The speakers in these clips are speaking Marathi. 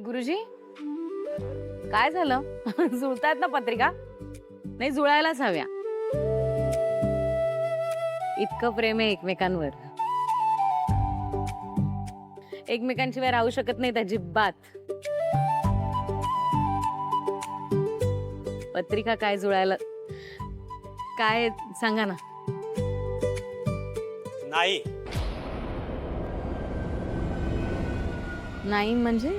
गुरुजी काय झालं? जुळतायत ना पत्रिका? नाही जुळायलाच हव्या. इतकं प्रेम आहे एकमेकांवर. एकमेकांशिवाय राहू शकत नाहीत अजिबात. पत्रिका काय जुळायला काय सांगा ना. नाही. नाही म्हणजे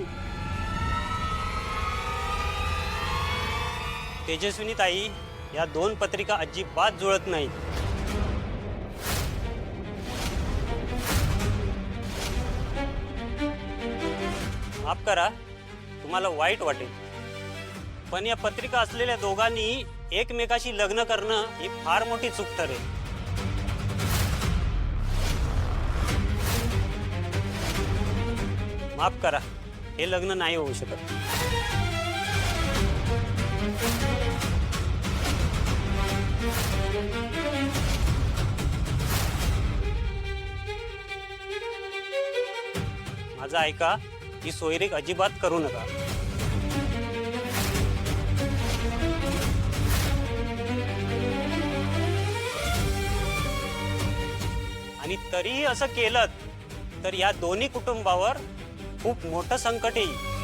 तेजस्विनी ताई, या दोन पत्रिका अजिबात जुळत नाहीत. माफ करा, तुम्हाला वाईट वाटेल, पण या पत्रिका असलेल्या दोघांनी एकमेकाशी लग्न करणं ही फार मोठी चूक ठरेल. माफ करा, हे लग्न नाही होऊ शकत. माझं ऐका, ही सोयरीक अजिबात करू नका. आणि तरीही असं केलं तर या दोन्ही कुटुंबावर खूप मोठं संकट येईल.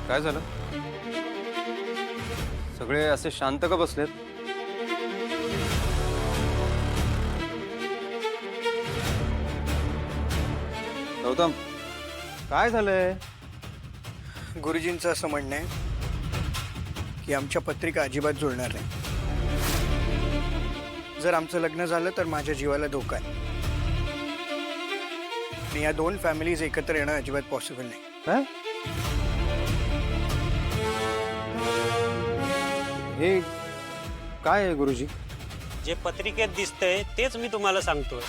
काय झालं? सगळे असे शांत का बसलेत? गौतम, काय झालंय? गुरुजींचं असं म्हणणं आहे की आमच्या पत्रिका अजिबात जुळणार नाही. जर आमचं लग्न झालं तर माझ्या जीवाला धोका आहे. आणि या दोन फॅमिलीज एकत्र येणं अजिबात पॉसिबल नाही. काय? हे काय आहे गुरुजी? जे पत्रिकेत दिसतंय तेच मी तुम्हाला सांगतोय.